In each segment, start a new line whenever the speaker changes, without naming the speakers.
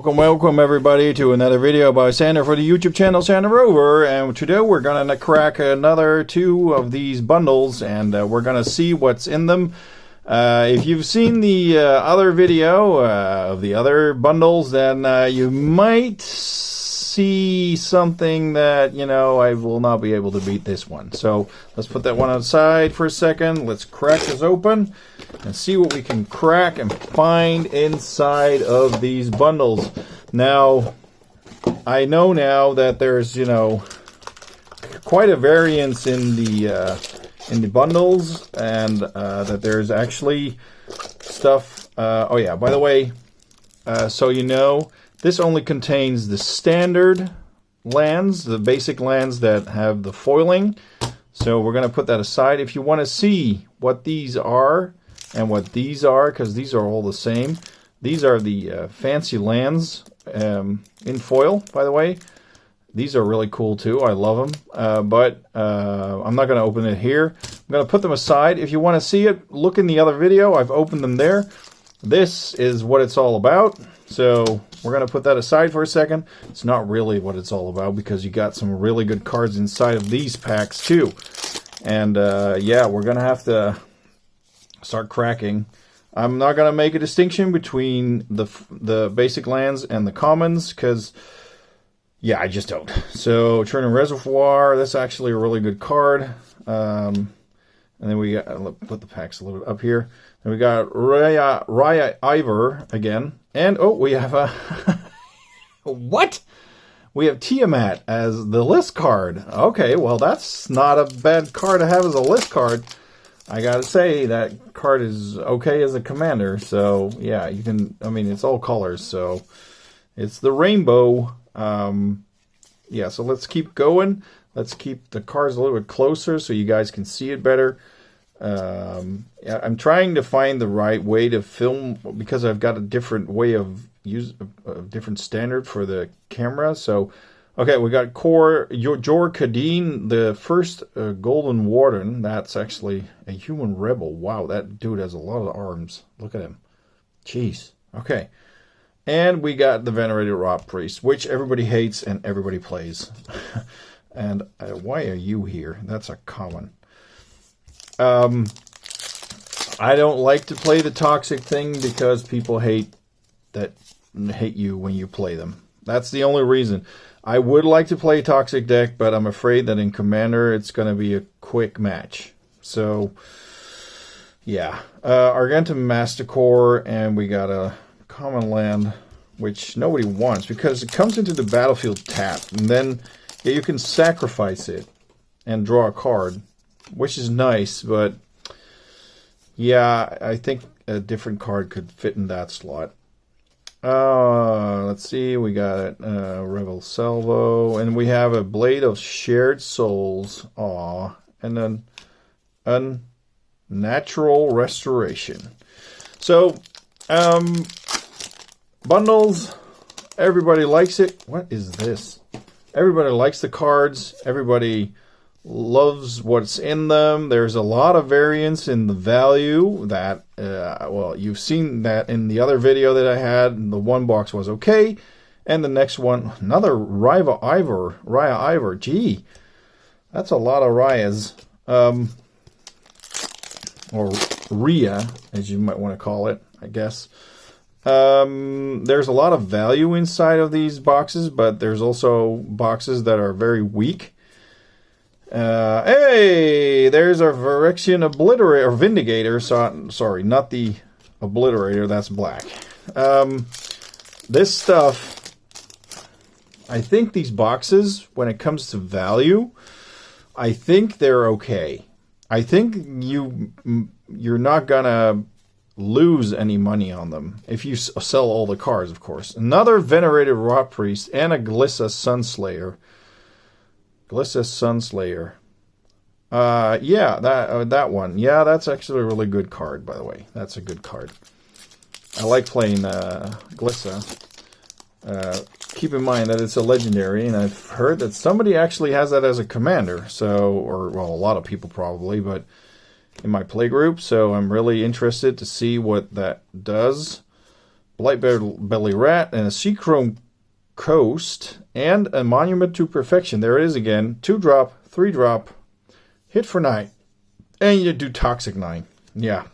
Welcome everybody to another video by Sander for the YouTube channel Sander Rover, and today we're gonna crack another two of these bundles, and we're gonna see what's in them. If you've seen the other video of the other bundles, then you might see something that, you know, I will not be able to beat this one. So let's put that one aside for a second. Let's crack this open and see what we can crack and find inside of these bundles. Now, I know now that there's, you know, quite a variance in the bundles, and that there's actually stuff. Oh yeah, by the way, so you know, this only contains the standard lands, the basic lands that have the foiling. So we're going to put that aside. If you want to see what these are and what these are, because these are all the same, these are the fancy lands in foil, by the way. These are really cool too. I love them. But I'm not going to open it here. I'm going to put them aside. If you want to see it, look in the other video. I've opened them there. This is what it's all about. So we're going to put that aside for a second. It's not really what it's all about, because you got some really good cards inside of these packs too. And yeah, we're going to have to start cracking. I'm not going to make a distinction between the basic lands and the commons, because yeah, I just don't. So Churning Reservoir, that's actually a really good card. And then we got, I'll put the packs a little bit up here. And we got Raya Ivor again. And, oh, we have a... What? We have Tiamat as the list card. Okay, well, that's not a bad card to have as a list card. I gotta say, that card is okay as a commander. So, yeah, you can... I mean, it's all colors, so... It's the rainbow. Yeah, so let's keep going. Let's keep the cards a little bit closer so you guys can see it better. Yeah, I'm trying to find the right way to film, because I've got a different way of a different standard for the camera. So, okay, we got Jor Kadeen, the first Golden Warden. That's actually a human rebel. Wow, that dude has a lot of arms. Look at him. Jeez. Okay. And we got the Venerated Rot Priest, which everybody hates and everybody plays. And why are you here? That's a common. I don't like to play the toxic thing because people hate you when you play them. That's the only reason. I would like to play toxic deck, but I'm afraid that in Commander it's going to be a quick match. So, yeah. Argentum Masticore, and we got a common land, which nobody wants because it comes into the battlefield tapped, and then yeah, you can sacrifice it and draw a card, which is nice, but yeah, I think a different card could fit in that slot. Let's see, we got Revel Salvo, and we have a Blade of Shared Souls. Aw, and then Unnatural Restoration. So, bundles, everybody likes it. What is this? Everybody likes the cards. Everybody loves what's in them. There's a lot of variance in the value that, well, you've seen that in the other video that I had. The one box was okay. And the next one, another Raya Ivor. Gee, that's a lot of Rayas. Or Rhea, as you might want to call it, I guess. There's a lot of value inside of these boxes, but there's also boxes that are very weak. Hey, there's a Phyrexian Obliterator, or Vindicator. So, sorry, not the Obliterator, that's black. This stuff, I think these boxes, when it comes to value, I think they're okay. I think you're not gonna lose any money on them if you sell all the cards, of course. Another Venerated Rot Priest and a Glissa Sunslayer. Yeah, that one. Yeah, that's actually a really good card, by the way. That's a good card. I like playing Glissa. Keep in mind that it's a legendary, and I've heard that somebody actually has that as a commander. So, or well, a lot of people probably, but in my play group. So I'm really interested to see what that does. Blight Belly Rat, and a Seachrome Coast, and a Monument to Perfection. There it is again. 2-drop, 3-drop, hit for 9. And you do Toxic 9. Yeah.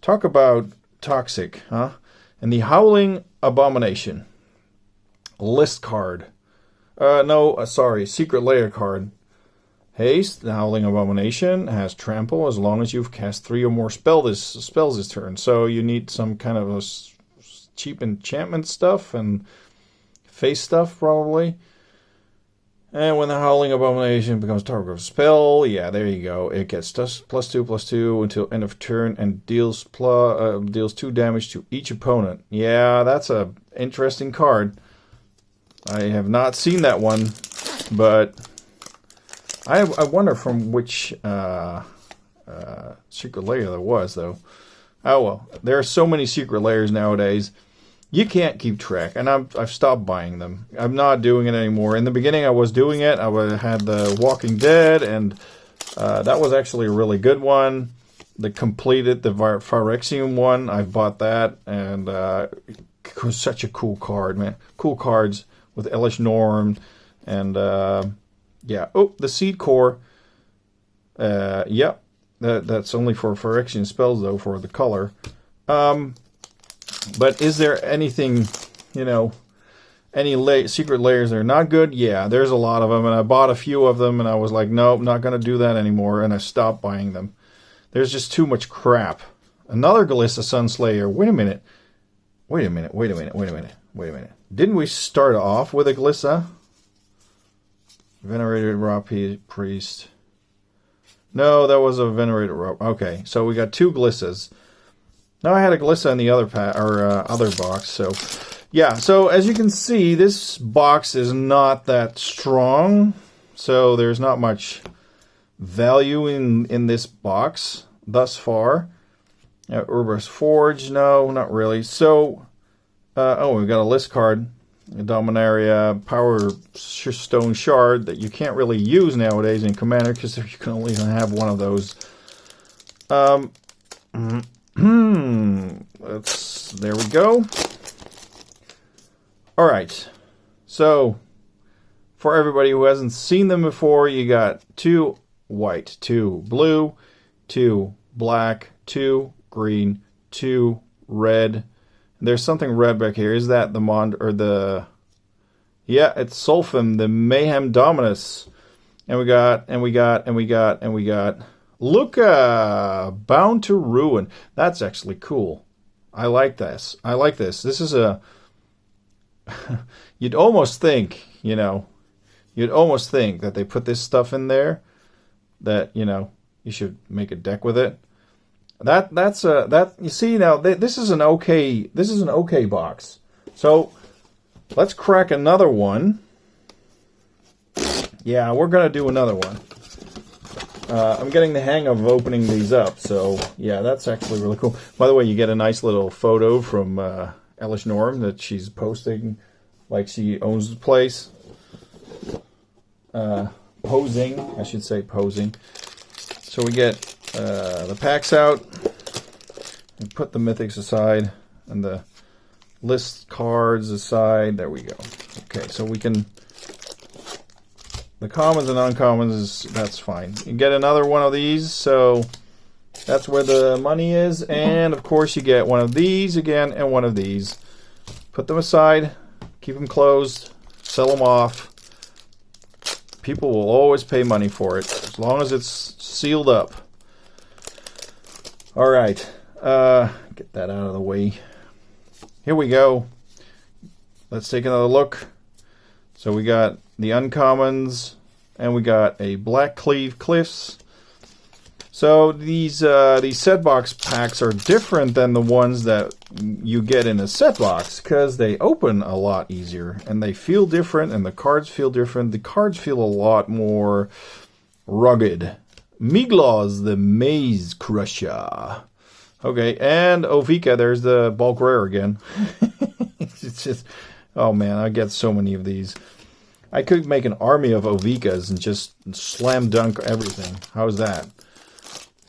Talk about toxic, huh? And the Howling Abomination. List card. Sorry, Secret Lair card. Haste, the Howling Abomination has trample as long as you've cast 3 or more spells this turn. So you need some kind of a cheap enchantment stuff and face stuff probably. And when the Howling Abomination becomes target of a spell, yeah, there you go. It gets +2/+2 until end of turn and deals 2 damage to each opponent. Yeah, that's a interesting card. I have not seen that one, but I wonder from which Secret Lair there was, though. Oh well, there are so many Secret Lairs nowadays. You can't keep track, and I've stopped buying them. I'm not doing it anymore. In the beginning, I was doing it. I had the Walking Dead, and that was actually a really good one. The Compleat, the Phyrexian one, I bought that, and it was such a cool card, man. Cool cards with Elish Norm, and yeah. Oh, the Seed Core. Yeah, that's only for Phyrexian spells, though, for the color. But is there anything, any Secret Lairs that are not good? Yeah, there's a lot of them, and I bought a few of them, and I was like, nope, not going to do that anymore, and I stopped buying them. There's just too much crap. Another Galissa Sunslayer. Wait a minute. Didn't we start off with a Galissa? Venerated Raw Priest. No, that was a Venerated Raw. Okay, so we got 2 Galissas. Now I had a Galissa in the other other box, so yeah. So as you can see, this box is not that strong, so there's not much value in this box thus far. Urber's Forge, no, not really. So, we've got a list card, a Dominaria Power Stone Shard that you can't really use nowadays in Commander because you can only have one of those. There we go. Alright. So, for everybody who hasn't seen them before, you got 2 white, 2 blue, 2 black, 2 green, 2 red. There's something red back here. Is that the yeah, it's Sulfim, the Mayhem Dominus. And we got Luca, Bound to Ruin. That's actually cool. I like this. This is a... you'd almost think that they put this stuff in there, that, you should make a deck with it. You see now, this is an okay box. So, let's crack another one. Yeah, we're going to do another one. I'm getting the hang of opening these up, so yeah, that's actually really cool. By the way, you get a nice little photo from Elish Norm that she's posting like she owns the place. Posing, I should say posing. So we get the packs out, and put the mythics aside, and the list cards aside. There we go. Okay, so we can... The commons and uncommons, that's fine. You get another one of these, so that's where the money is. And, of course, you get one of these again and one of these. Put them aside, keep them closed, sell them off. People will always pay money for it, as long as it's sealed up. All right, get that out of the way. Here we go. Let's take another look. So we got the uncommons, and we got a Black Cleave Cliffs. So these set box packs are different than the ones that you get in a set box because they open a lot easier and they feel different, and the cards feel different. The cards feel a lot more rugged. Migloz, the Maze Crusher. Okay, and Ovika, there's the bulk rare again. It's just, oh man, I get so many of these. I could make an army of Ovikas and just slam dunk everything. How's that?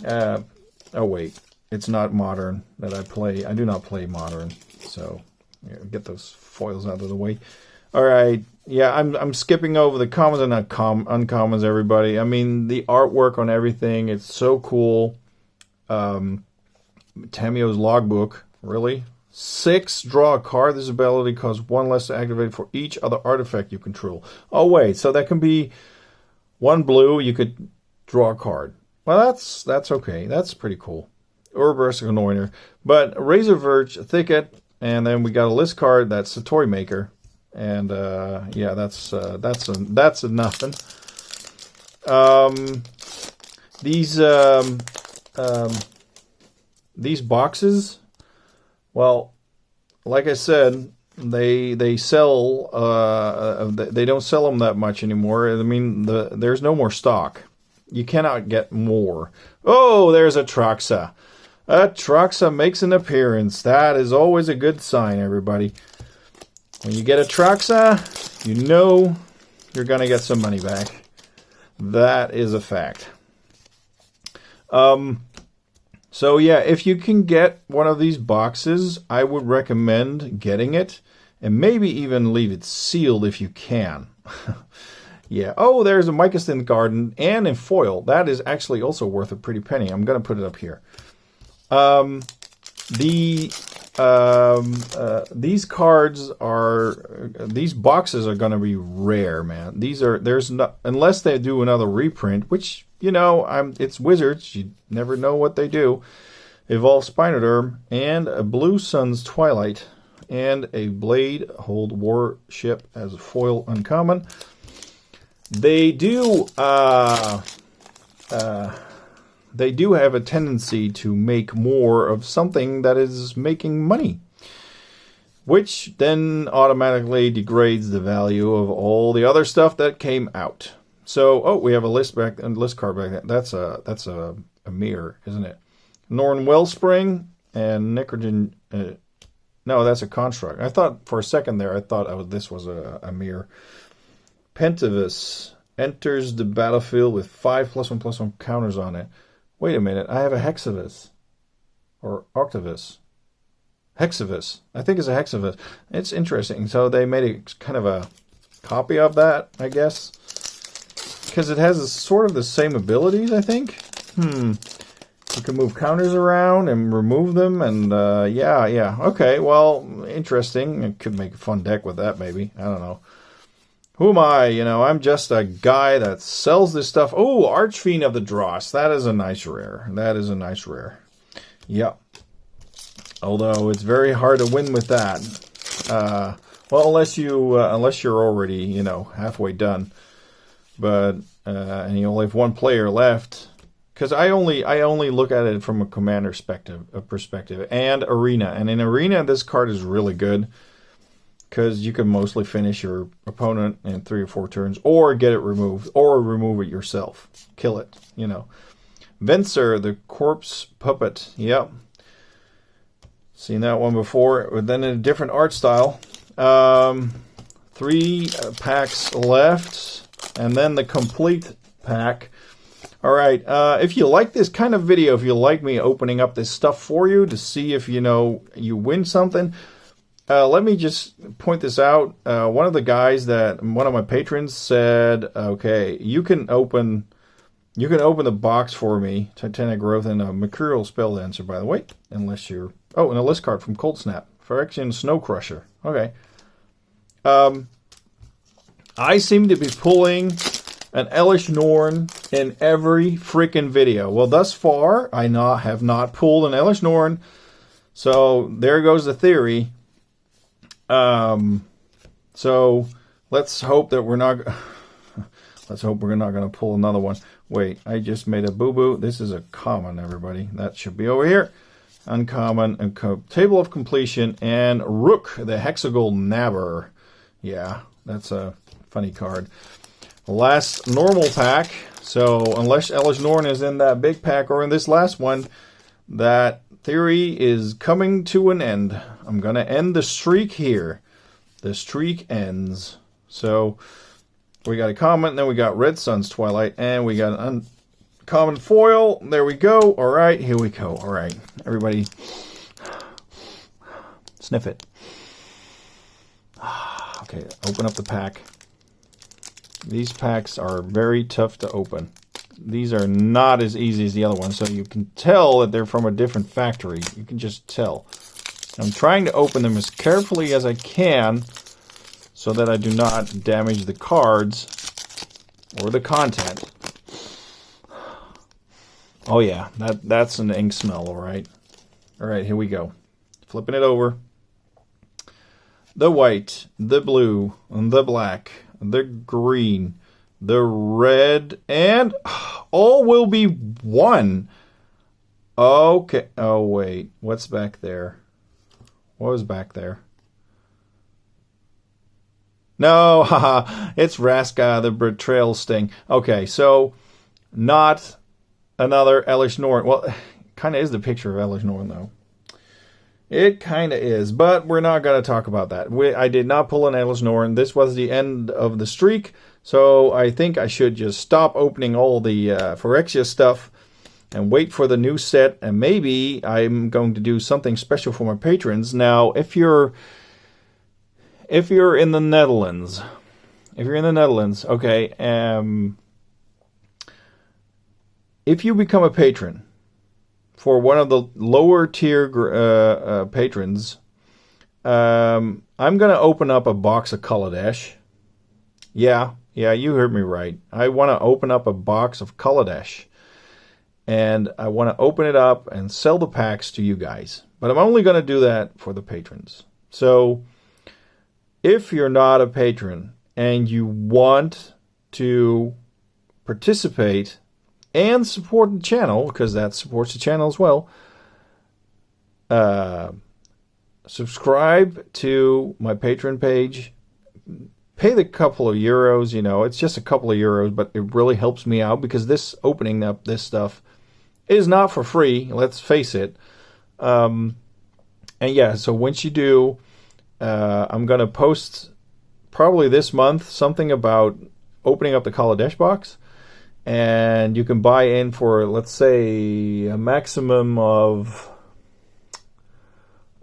Oh wait, it's not modern that I play. I do not play modern. So here, get those foils out of the way. All right, yeah, I'm skipping over the commons and uncommons, everybody. I mean, the artwork on everything, it's so cool. Tamio's logbook, really? 6, draw a card. This ability costs 1 less to activate for each other artifact you control. Oh, wait, so that can be 1 blue, you could draw a card. Well, that's okay. That's pretty cool. Urbersk Anointer. But Razor Verge, Thicket, and then we got a list card, that's the Toy Maker. And yeah, that's a nothing. These boxes, well, like I said, they sell. They don't sell them that much anymore. I mean, there's no more stock. You cannot get more. Oh, there's a Troxa. A Troxa makes an appearance. That is always a good sign, everybody. When you get a Troxa, you know you're going to get some money back. That is a fact. So yeah, if you can get one of these boxes, I would recommend getting it. And maybe even leave it sealed if you can. Yeah. Oh, there's a Mycostin Garden and in foil. That is actually also worth a pretty penny. I'm going to put it up here. These cards are, these boxes are going to be rare, man. There's not, unless they do another reprint, which, you know, it's Wizards. You never know what they do. Evolve Spinoderm and a Blue Sun's Twilight and a Blade Hold Warship as a foil uncommon. They do have a tendency to make more of something that is making money, which then automatically degrades the value of all the other stuff that came out. So, oh, we have a list card back there. That's a mirror, isn't it? Norn Wellspring and Necrogen. No, that's a construct. I thought for a second there, this was a mirror. Pentavis enters the battlefield with 5 +1/+1 counters on it. Wait a minute, I have a Hexavis. Or Octavis. Hexavis. I think it's a Hexavis. It's interesting. So they made a kind of a copy of that, I guess. Because it has sort of the same abilities, I think. You can move counters around and remove them. And yeah. Okay, well, interesting. It could make a fun deck with that, maybe. I don't know. Who am I? You know, I'm just a guy that sells this stuff. Oh, Archfiend of the Dross. That is a nice rare. Yep. Although it's very hard to win with that. Well, unless you're already, you know, halfway done. But and you only have 1 player left. Because I only look at it from a commander perspective and arena. And in arena, this card is really good. Because you can mostly finish your opponent in 3 or 4 turns, or get it removed, or remove it yourself. Kill it, you know. Venser, the Corpse Puppet. Yep. Seen that one before, but then in a different art style. 3 packs left, and then the Compleat pack. All right, if you like this kind of video, if you like me opening up this stuff for you to see if, you know, you win something, let me just point this out. One of my patrons said, okay, you can open the box for me, Titanic Growth and a Mercurial Spell Dancer, by the way, unless you're, oh, and a list card from Cold Snap, Phyrexian Snow Crusher. Okay. I seem to be pulling an Elish Norn in every freaking video. Well, thus far, I have not pulled an Elish Norn, so there goes the theory. So let's hope that we're not going to pull another one. Wait, I just made a boo-boo. This is a common, everybody. That should be over here. Uncommon, and Table of Completion, and Rook, the Hexagonal Nabber. Yeah, that's a funny card. Last normal pack. So unless Elish Norn is in that big pack or in this last one, that theory is coming to an end. I'm going to end the streak here. The streak ends. So we got a common, then we got Red Sun's Twilight, and we got an uncommon foil. There we go. All right, here we go. All right, everybody. Sniff it. Okay, open up the pack. These packs are very tough to open. These are not as easy as the other ones, so you can tell that they're from a different factory. You can just tell. I'm trying to open them as carefully as I can so that I do not damage the cards or the content. Oh yeah, that's an ink smell, all right. All right, here we go. Flipping it over. The white, the blue, the black, the green, the red, and all will be one. Okay. Oh, wait. What's back there? What was back there? No, haha. It's Raska, the betrayal sting. Okay, so not another Elish Norn. Well, kind of is the picture of Elish Norn, though. It kind of is, but we're not going to talk about that. I did not pull an Elish Norn. This was the end of the streak, so I think I should just stop opening all the Phyrexia stuff and wait for the new set, and maybe I'm going to do something special for my patrons. Now, if you're in the Netherlands, okay, if you become a patron for one of the lower tier patrons, I'm going to open up a box of Kaladesh. Yeah, you heard me right. I want to open up a box of Kaladesh. And I want to open it up and sell the packs to you guys. But I'm only going to do that for the patrons. So if you're not a patron and you want to participate and support the channel, because that supports the channel as well, subscribe to my Patreon page. Pay the couple of euros, it's just a couple of euros, but it really helps me out because this opening up this stuff is not for free, let's face it. And yeah, so once you do, I'm going to post probably this month something about opening up the Kaladesh box. And you can buy in for, let's say, a maximum of...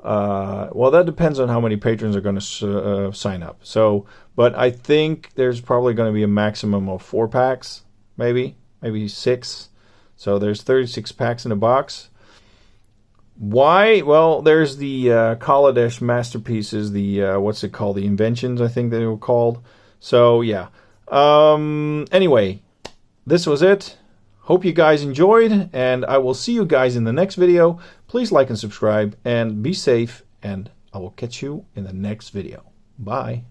well, that depends on how many patrons are going to sign up. So, but I think there's probably going to be a maximum of 4 packs, maybe 6. So there's 36 packs in a box. Why? Well, there's the Kaladesh masterpieces, the what's it called? The inventions, I think they were called. So yeah. Anyway, this was it. Hope you guys enjoyed, and I will see you guys in the next video. Please like and subscribe, and be safe, and I will catch you in the next video. Bye.